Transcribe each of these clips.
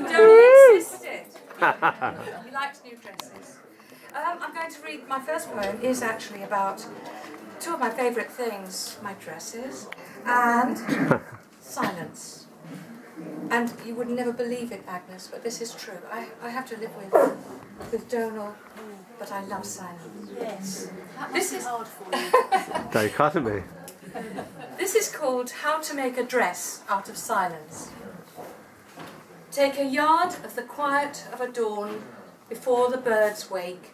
Don't insist it. He likes new dresses. I'm going to read, my first poem is actually about two of my favourite things, my dresses and silence. And you would never believe it, Agnes, but this is true. I have to live with Donal, but I love silence. Yes. This is hard for you. Dichotomy. This is called How to Make a Dress Out of Silence. Take a yard of the quiet of a dawn before the birds wake.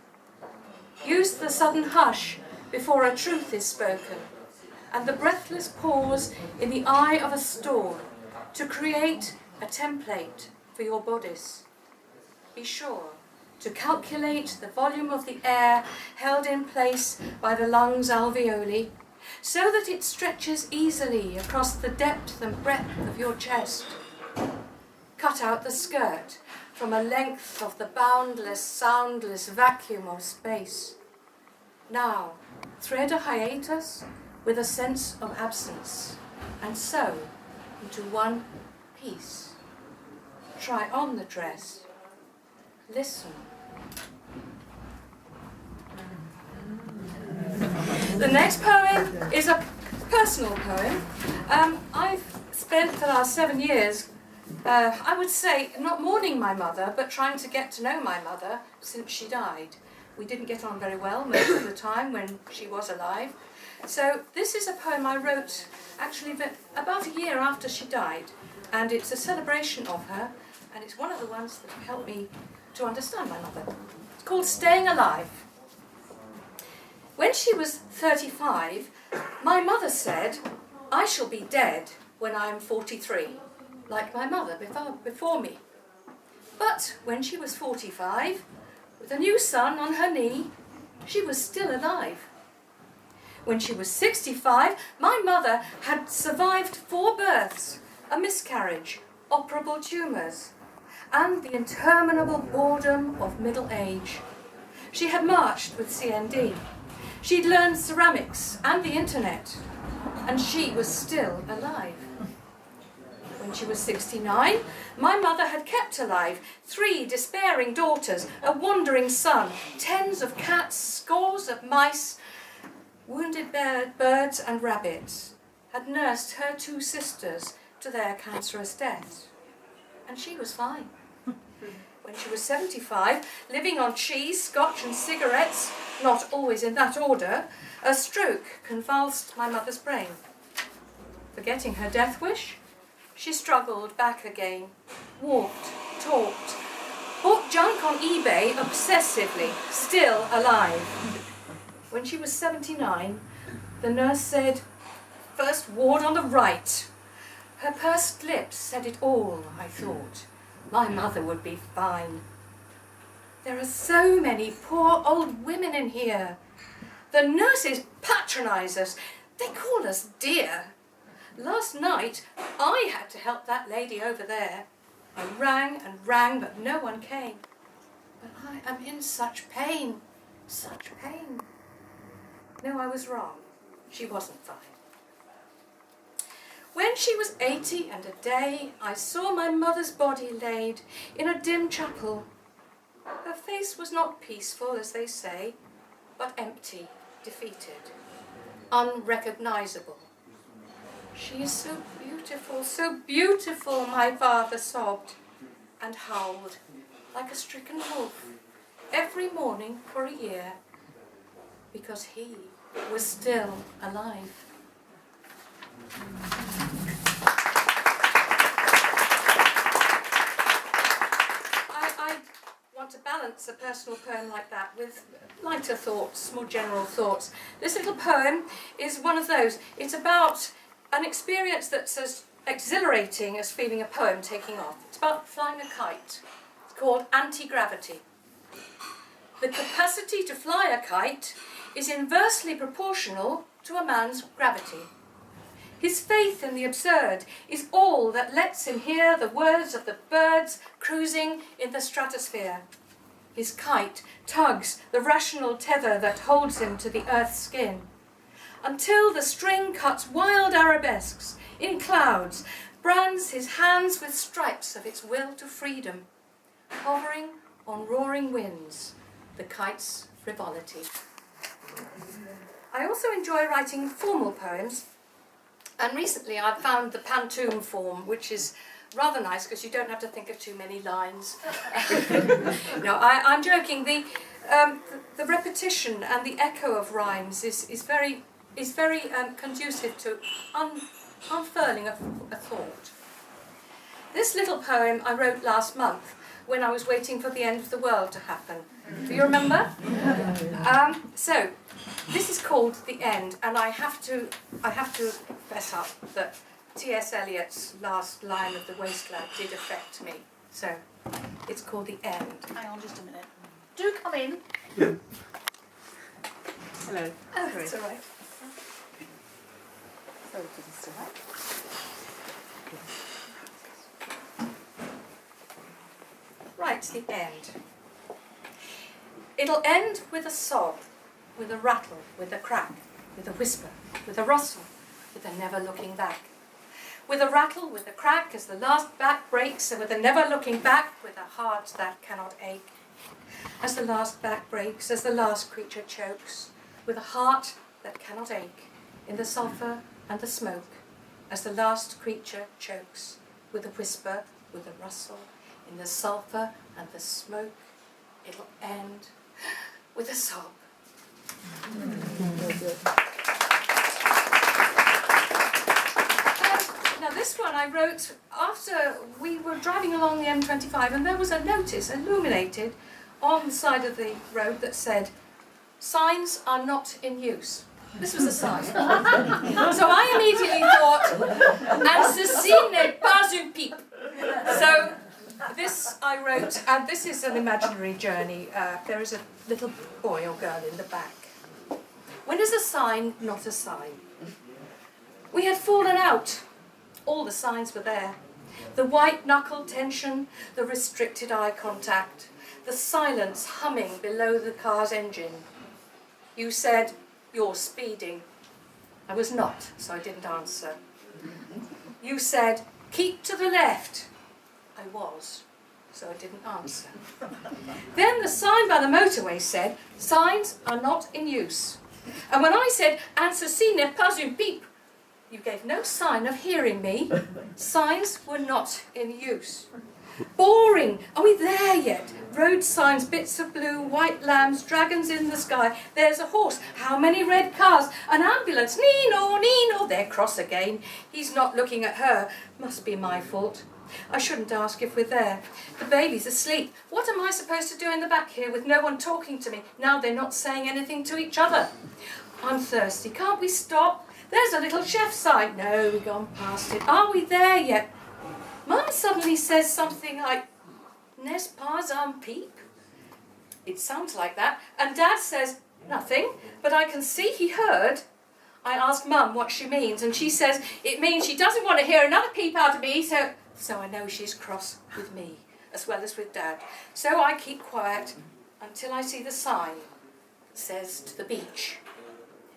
Use the sudden hush before a truth is spoken, and the breathless pause in the eye of a storm to create a template for your bodice. Be sure to calculate the volume of the air held in place by the lungs' alveoli, so that it stretches easily across the depth and breadth of your chest. Cut out the skirt from a length of the boundless, soundless vacuum of space. Now, thread a hiatus with a sense of absence, and sew into one piece. Try on the dress. Listen. The next poem is a personal poem. I've spent the last 7 years, I would say, not mourning my mother, but trying to get to know my mother since she died. We didn't get on very well most of the time when she was alive. So this is a poem I wrote actually about a year after she died, and it's a celebration of her, and it's one of the ones that helped me to understand my mother. It's called Staying Alive. When she was 35, my mother said, "I shall be dead when I am 43, like my mother before me." But when she was 45, with a new son on her knee, she was still alive. When she was 65, my mother had survived 4 births, a miscarriage, operable tumours, and the interminable boredom of middle age. She had marched with CND. She'd learned ceramics and the internet, and she was still alive. When she was 69, my mother had kept alive 3 despairing daughters, a wandering son, tens of cats, scores of mice, wounded birds and rabbits, had nursed her 2 sisters to their cancerous deaths. And she was fine. When she was 75, living on cheese, scotch and cigarettes, not always in that order, a stroke convulsed my mother's brain. Forgetting her death wish, she struggled back again, walked, talked, bought junk on eBay obsessively, still alive. When she was 79, the nurse said, "First ward on the right." Her pursed lips said it all, I thought. My mother would be fine. There are so many poor old women in here. The nurses patronise us. They call us dear. Last night, I had to help that lady over there. I rang and rang, but no one came. But I am in such pain, such pain. No, I was wrong. She wasn't fine. When she was 80 and a day, I saw my mother's body laid in a dim chapel. Her face was not peaceful, as they say, but empty, defeated, unrecognisable. "She is so beautiful," my father sobbed and howled like a stricken wolf every morning for a year, because he was still alive. I want to balance a personal poem like that with lighter thoughts, more general thoughts. This little poem is one of those. It's about an experience that's as exhilarating as feeling a poem taking off. It's about flying a kite. It's called Anti-Gravity. The capacity to fly a kite is inversely proportional to a man's gravity. His faith in the absurd is all that lets him hear the words of the birds cruising in the stratosphere. His kite tugs the rational tether that holds him to the earth's skin, until the string cuts wild arabesques in clouds, brands his hands with stripes of its will to freedom, hovering on roaring winds, the kite's frivolity. I also enjoy writing formal poems, and recently I've found the pantoum form, which is rather nice because you don't have to think of too many lines. No, I'm joking. The repetition and the echo of rhymes is very conducive to unfurling a thought. This little poem I wrote last month when I was waiting for the end of the world to happen. Do you remember? So this is called The End, and I have to fess up that T.S. Eliot's last line of The Wasteland did affect me. So it's called The End. Hang on just a minute. Do come in. Yeah. Hello. Oh, that's all right. Sorry to disturb. Right, The End. It'll end with a sob, with a rattle, with a crack, with a whisper, with a rustle, with a never looking back. With a rattle, with a crack, as the last back breaks, and with a never looking back, with a heart that cannot ache. As the last back breaks, as the last creature chokes, with a heart that cannot ache, in the sulphur and the smoke, as the last creature chokes, with a whisper, with a rustle, in the sulphur and the smoke, it'll end with a sob. Now this one I wrote after we were driving along the M25, and there was a notice illuminated on the side of the road that said, "Signs are not in use." This was a sign. So I immediately thought, "And ceci n'est pas une pipe." So this I wrote, and this is an imaginary journey. There is a little boy or girl in the back. When is a sign not a sign? We had fallen out. All the signs were there. The white-knuckle tension, the restricted eye contact, the silence humming below the car's engine. You said, "You're speeding." I was not, so I didn't answer. You said, "Keep to the left." I was, so I didn't answer. Then the sign by the motorway said, "Signs are not in use." And when I said, "And ceci n'est pas une pipe," you gave no sign of hearing me. Signs were not in use. Boring. Are we there yet? Road signs, bits of blue, white lambs, dragons in the sky. There's a horse. How many red cars? An ambulance. Nino, Nino. They're cross again. He's not looking at her. Must be my fault. I shouldn't ask if we're there. The baby's asleep. What am I supposed to do in the back here with no one talking to me? Now they're not saying anything to each other. I'm thirsty. Can't we stop? There's a little chef sign. No, we've gone past it. Are we there yet? Mum suddenly says something like, "N'est pas un pipe?" It sounds like that. And Dad says, "Nothing," but I can see he heard. I ask Mum what she means, and she says it means she doesn't want to hear another peep out of me, so I know she's cross with me, as well as with Dad. So I keep quiet until I see the sign that says "To the beach."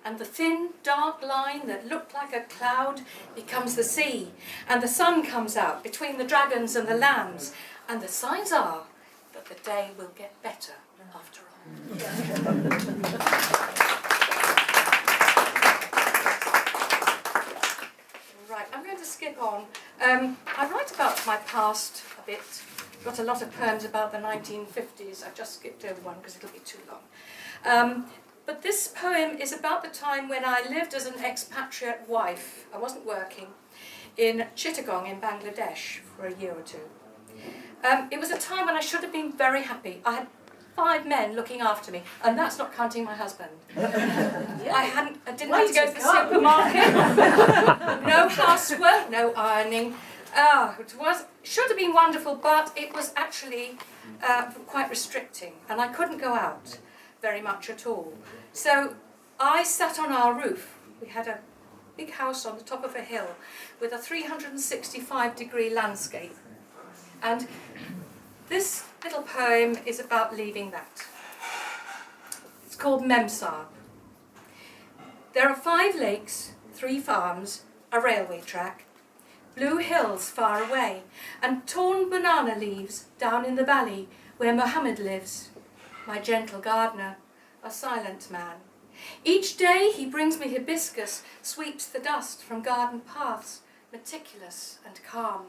And the thin, dark line that looked like a cloud becomes the sea. And the sun comes out between the dragons and the lambs. And the signs are that the day will get better after all. Right, I'm going to skip on. I write about my past a bit. Got a lot of poems about the 1950s. I've just skipped over one because it'll be too long. But this poem is about the time when I lived as an expatriate wife. I wasn't working in Chittagong in Bangladesh for a year or two. It was a time when I should have been very happy. I had 5 men looking after me, and that's not counting my husband. I didn't have to go to the supermarket. No housework, no ironing. Should have been wonderful, but it was actually quite restricting, and I couldn't go out very much at all. So I sat on our roof. We had a big house on the top of a hill with a 365-degree landscape. And this little poem is about leaving that. It's called Memsahib. There are 5 lakes, 3 farms, a railway track, blue hills far away, and torn banana leaves down in the valley where Mohammed lives, my gentle gardener, a silent man. Each day he brings me hibiscus, sweeps the dust from garden paths, meticulous and calm.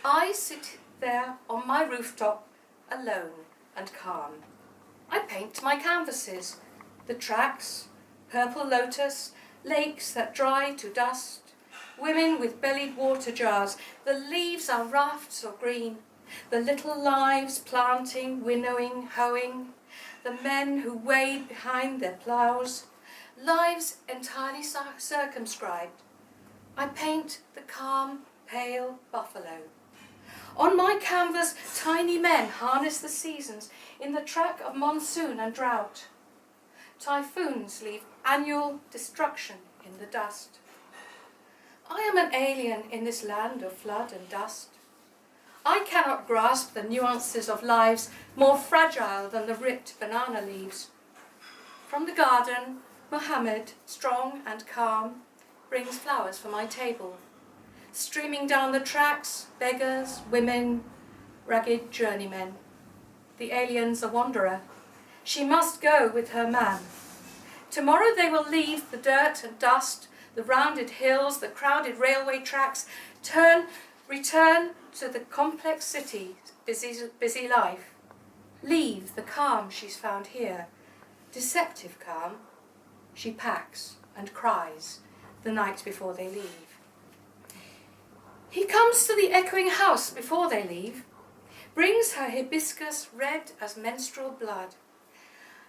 I sit there on my rooftop, alone and calm. I paint my canvases, the tracks, purple lotus, lakes that dry to dust, women with bellied water jars, the leaves are rafts of green, the little lives planting, winnowing, hoeing, the men who wade behind their ploughs, lives entirely circumscribed. I paint the calm, pale buffalo. On my canvas, tiny men harness the seasons in the track of monsoon and drought. Typhoons leave annual destruction in the dust. I am an alien in this land of flood and dust. I cannot grasp the nuances of lives more fragile than the ripped banana leaves. From the garden, Mohammed, strong and calm, brings flowers for my table. Streaming down the tracks, beggars, women, ragged journeymen. The alien's a wanderer. She must go with her man. Tomorrow they will leave the dirt and dust, the rounded hills, the crowded railway tracks, return to the complex city, busy life. Leave the calm she's found here, deceptive calm. She packs and cries the night before they leave. He comes to the echoing house before they leave, brings her hibiscus red as menstrual blood.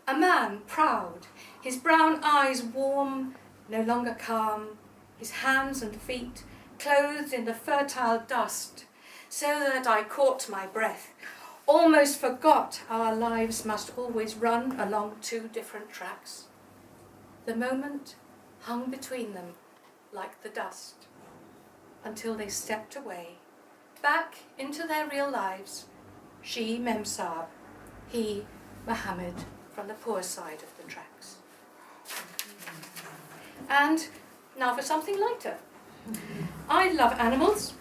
A man proud, his brown eyes warm, no longer calm, his hands and feet clothed in the fertile dust, so that I caught my breath, almost forgot our lives must always run along two different tracks. The moment hung between them like the dust, until they stepped away, back into their real lives, she Memsab, he Mohammed, from the poor side of the tracks. And now for something lighter. I love animals,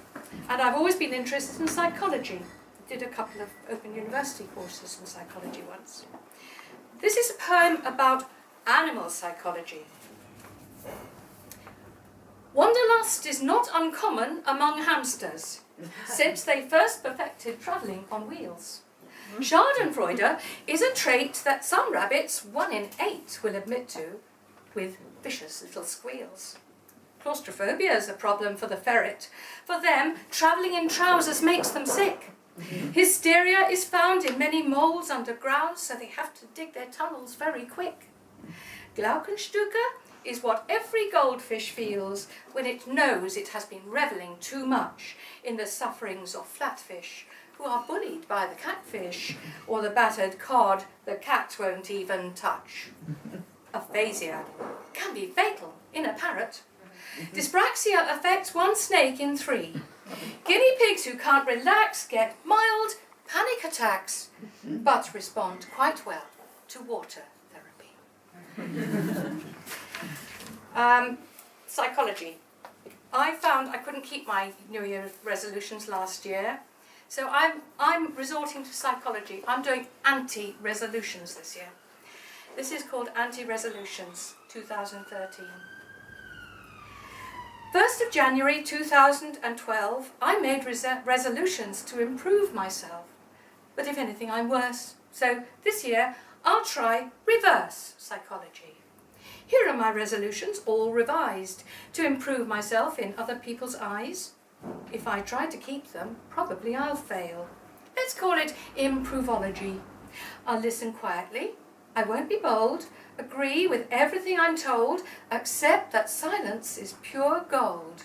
and I've always been interested in psychology. Did a couple of Open University courses in psychology once. This is a poem about animal psychology. Wanderlust is not uncommon among hamsters, since they first perfected travelling on wheels. Schadenfreude is a trait that some rabbits, 1 in 8, will admit to, with vicious little squeals. Claustrophobia is a problem for the ferret. For them, travelling in trousers makes them sick. Hysteria is found in many moles underground, so they have to dig their tunnels very quick. Glaukenstücke is what every goldfish feels when it knows it has been revelling too much in the sufferings of flatfish, who are bullied by the catfish, or the battered cod the cat won't even touch. Aphasia can be fatal in a parrot. Dyspraxia affects 1 snake in 3. Guinea pigs who can't relax get mild panic attacks, but respond quite well to water therapy. Psychology. I found I couldn't keep my New Year resolutions last year, so I'm resorting to psychology. I'm doing anti-resolutions this year. This is called Anti-Resolutions 2013. 1st of January 2012, I made resolutions to improve myself. But if anything, I'm worse. So this year, I'll try reverse psychology. Here are my resolutions, all revised, to improve myself in other people's eyes. If I try to keep them, probably I'll fail. Let's call it improvology. I'll listen quietly. I won't be bold, agree with everything I'm told, accept that silence is pure gold,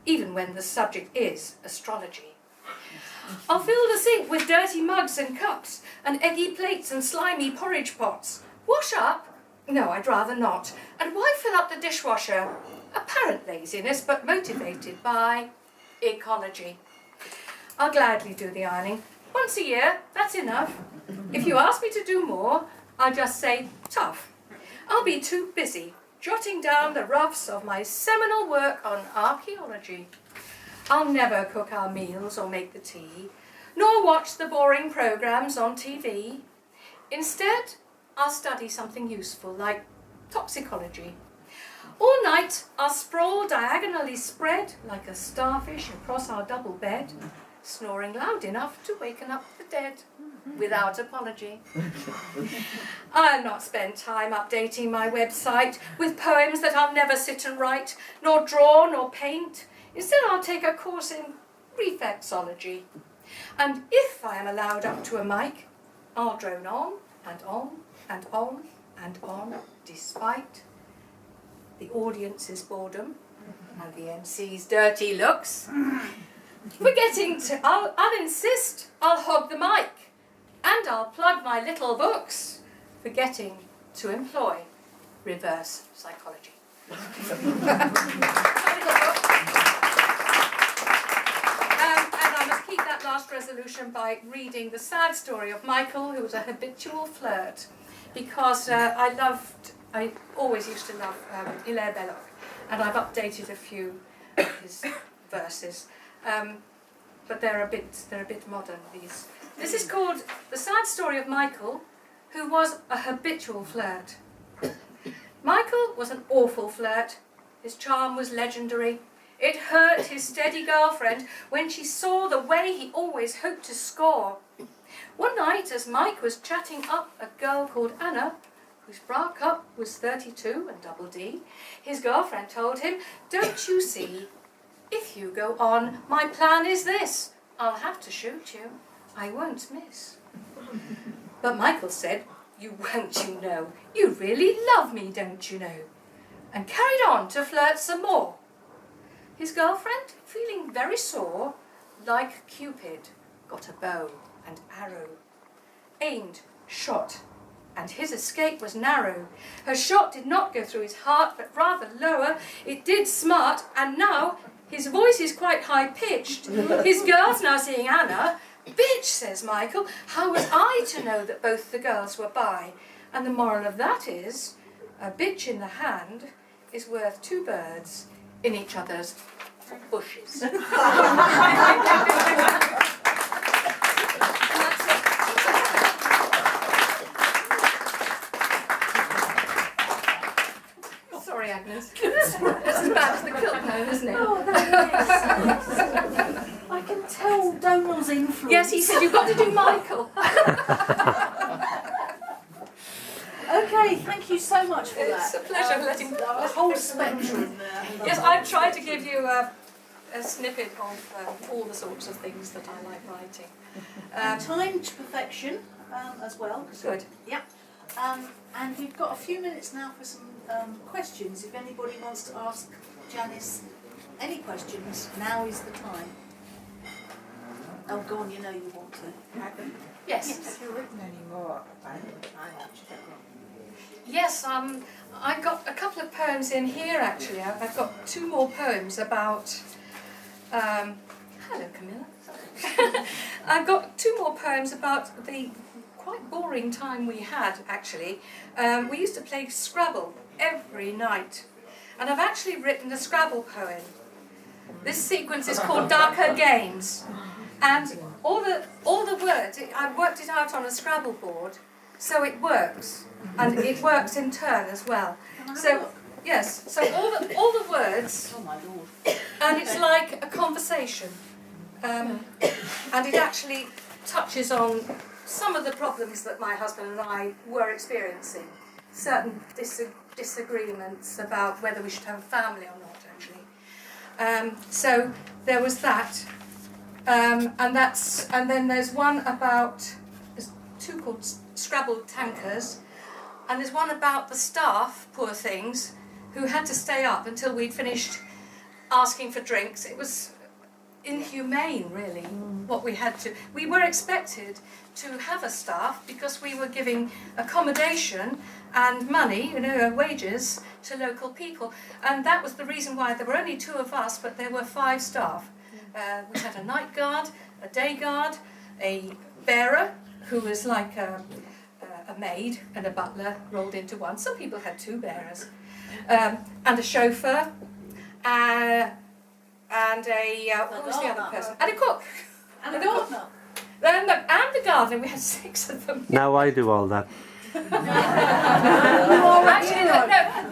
even when the subject is astrology. I'll fill the sink with dirty mugs and cups, and eggy plates and slimy porridge pots. Wash up? No, I'd rather not. And why fill up the dishwasher? Apparent laziness, but motivated by ecology. I'll gladly do the ironing. Once a year, that's enough. If you ask me to do more, I'll just say, tough. I'll be too busy jotting down the roughs of my seminal work on archaeology. I'll never cook our meals or make the tea, nor watch the boring programmes on TV. Instead, I'll study something useful like toxicology. All night, I'll sprawl diagonally spread like a starfish across our double bed, snoring loud enough to waken up the dead, without apology. I'll not spend time updating my website with poems that I'll never sit and write, nor draw nor paint. Instead, I'll take a course in reflexology. And if I am allowed up to a mic, I'll drone on and on and on and on, despite the audience's boredom and the MC's dirty looks. I'll insist I'll hog the mic, and I'll plug my little books, forgetting to employ reverse psychology. My little book. And I must keep that last resolution by reading the sad story of Michael, who was a habitual flirt, because I always used to love Hilaire Belloc, and I've updated a few of his verses, but they're a bit modern. This is called The Sad Story of Michael, who was a habitual flirt. Michael was an awful flirt. His charm was legendary. It hurt his steady girlfriend when she saw the way he always hoped to score. One night, as Mike was chatting up a girl called Anna, whose bra cup was 32 and double D, his girlfriend told him, "Don't you see? If you go on, my plan is this. I'll have to shoot you. I won't miss." But Michael said, "You won't, you know. You really love me, don't you know?" And carried on to flirt some more. His girlfriend, feeling very sore, like Cupid, got a bow and arrow. Aimed, shot, and his escape was narrow. Her shot did not go through his heart, but rather lower. It did smart, and now his voice is quite high-pitched. His girl's now seeing Anna. "Bitch," says Michael, "how was I to know that both the girls were by?" And the moral of that is, a bitch in the hand is worth two birds in each other's bushes. Sorry, Agnes. That's as bad as the quilt poem, isn't it? Oh, that is. I can tell Donald's influence. Yes, he said you've got to do Michael. Okay, thank you so much for that. It's a pleasure letting the whole spectrum there. Yes, I've tried to give you a snippet of all the sorts of things that I like writing. Time to perfection as well. Good. Yeah. And we've got a few minutes now for some questions. If anybody wants to ask Janice any questions, now is the time. Oh, go on, you know you want to. Yes. Have you written any more? Yes, I've got a couple of poems in here actually. I've got two more poems about. Hello, Camilla. I've got two more poems about the quite boring time we had actually. We used to play Scrabble every night, and I've actually written a Scrabble poem. This sequence is called Darker Games, and all the words I've worked it out on a Scrabble board, so it works. And it works in turn as well. So yes, so all the words, Oh my lord. and it's like a conversation, and it actually touches on some of the problems that my husband and I were experiencing, certain disagreements about whether we should have a family or not. Actually, so there was that, and then there's one about there's two called Scrabble Tankers. And there's one about the staff, poor things, who had to stay up until we'd finished asking for drinks. It was inhumane, really, what we had to. We were expected to have a staff because we were giving accommodation and money, wages to local people. And that was the reason why there were only two of us, but there were 5 staff. We had a night guard, a day guard, a bearer, who was like a maid and a butler rolled into one. Some people had 2 bearers, and a chauffeur, and and what was the other person? And a cook. And a gardener. And the gardener. We had 6 of them. Now I do all that. Actually,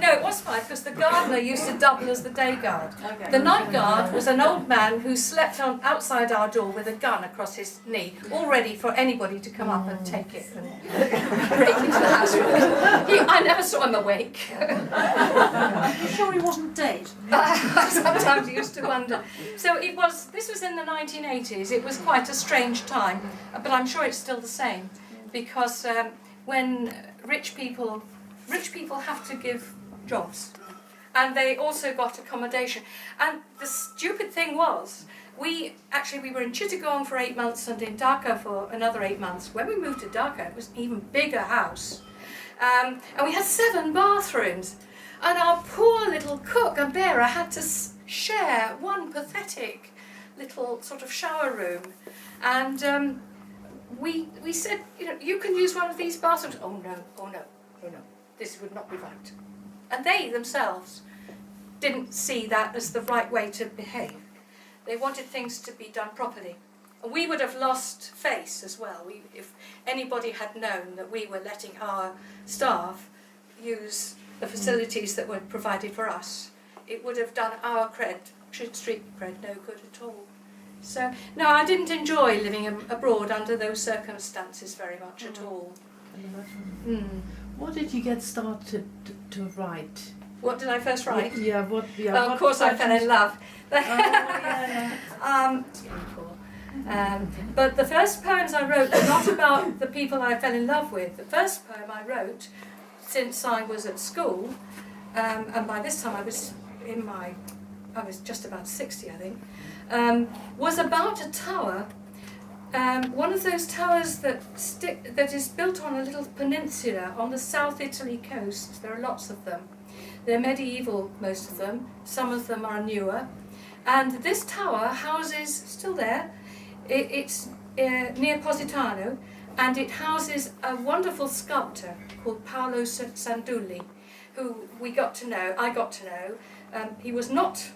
no, it was fine because the gardener used to double as the day guard. Okay. The night guard was an old man who slept outside our door with a gun across his knee, all ready for anybody to come up and take it and break into the house with it. I never saw him awake. You sure he wasn't dead? I sometimes used to wonder. So this was in the 1980s. It was quite a strange time, but I'm sure it's still the same because when rich people have to give jobs, and they also got accommodation. And the stupid thing was, we were in Chittagong for 8 months and in Dhaka for another 8 months. When we moved to Dhaka, it was an even bigger house, and we had 7 bathrooms, and our poor little cook and bearer had to share one pathetic little sort of shower room, and we said, you can use one of these bathrooms. Oh no, this would not be right. And they themselves didn't see that as the right way to behave. They wanted things to be done properly. And we would have lost face as well. If anybody had known that we were letting our staff use the facilities that were provided for us, it would have done our street cred no good at all. So, no, I didn't enjoy living abroad under those circumstances very much at all. What did you get started to write? What did I first write? Yeah, Well, of course I fell in love. But the first poems I wrote were not about the people I fell in love with. The first poem I wrote, since I was at school, and by this time I was just about 60, I think, was about a tower, one of those towers that is built on a little peninsula on the South Italy coast. There are lots of them. They're medieval, most of them. Some of them are newer. And this tower houses, still there, it's near Positano, and it houses a wonderful sculptor called Paolo Sandulli, who I got to know. He was not,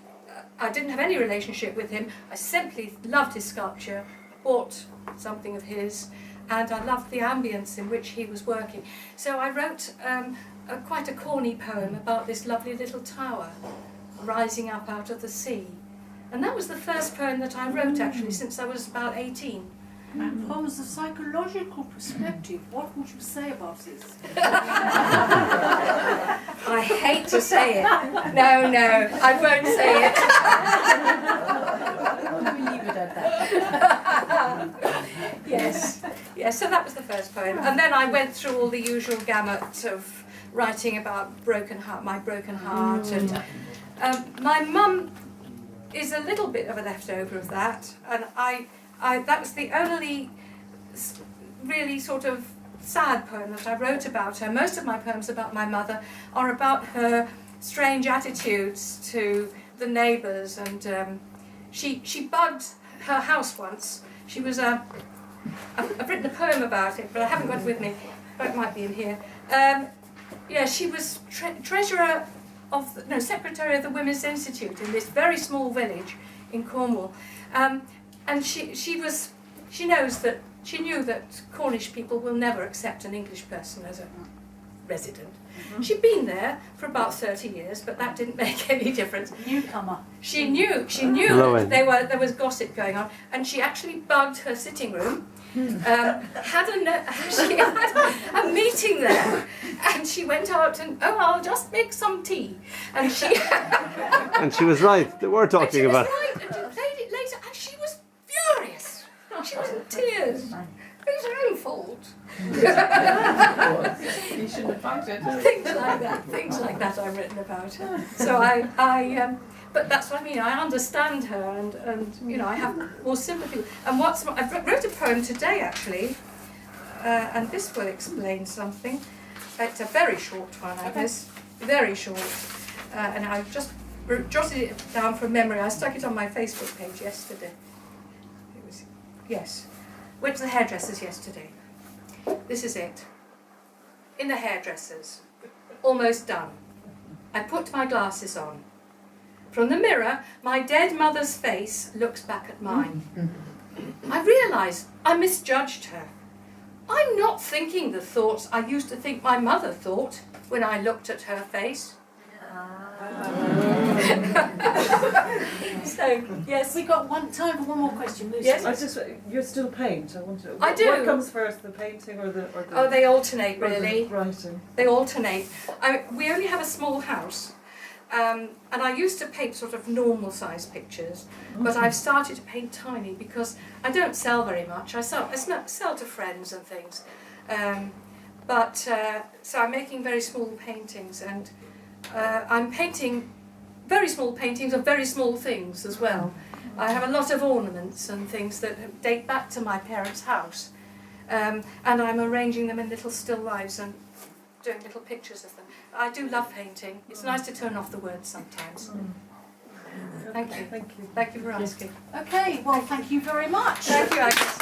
I didn't have any relationship with him. I simply loved his sculpture, bought something of his, and I loved the ambience in which he was working. So I wrote quite a corny poem about this lovely little tower rising up out of the sea. And that was the first poem that I wrote, actually, since I was about 18. And from a psychological perspective, what would you say about this? I hate to say it. No, I won't say it. We leave it at that. Yes, so that was the first poem. And then I went through all the usual gamut of writing about my broken heart. And my mum is a little bit of a leftover of that. And that was the only really sort of sad poem that I wrote about her. Most of my poems about my mother are about her strange attitudes to the neighbours, and she bugged her house once. She was I've written a poem about it, but I haven't got it with me. It might be in here. She was treasurer of secretary of the Women's Institute in this very small village in Cornwall. And she knew that Cornish people will never accept an English person as a resident. Mm-hmm. She'd been there for about 30 years, but that didn't make any difference. Newcomer. She knew that there was gossip going on, and she actually bugged her sitting room. She had a meeting there, and she went out and I'll just make some tea, and she And she was right. They were talking about. Right, and she played it later, and she was furious. She was in tears. It was her own fault. You shouldn't have bugged it. Things like that I've written about her. So but that's what I mean. I understand her, and I have more sympathy. And I wrote a poem today actually, and this will explain something. It's a very short one, I guess, very short, and I just jotted it down from memory. I stuck it on my Facebook page yesterday. Went to the hairdressers yesterday. This is it. In the hairdressers, almost done. I put my glasses on. From the mirror, my dead mother's face looks back at mine. I realise I misjudged her. I'm not thinking the thoughts I used to think my mother thought when I looked at her face. So, yes. We got time for one more question, Lucy. Yes. You still paint. I want to. I do. What comes first, the painting or the? Oh, they alternate, or the really. writing. They alternate. We only have a small house, and I used to paint sort of normal size pictures, but I've started to paint tiny because I don't sell very much. I sell to friends and things, so I'm making very small paintings, and I'm painting very small paintings of very small things as well. I have a lot of ornaments and things that date back to my parents' house, and I'm arranging them in little still lifes and doing little pictures of them. I do love painting. It's nice to turn off the words sometimes. Thank you. Thank you. Thank you for asking. Okay, well, thank you very much. Thank you, Agnes.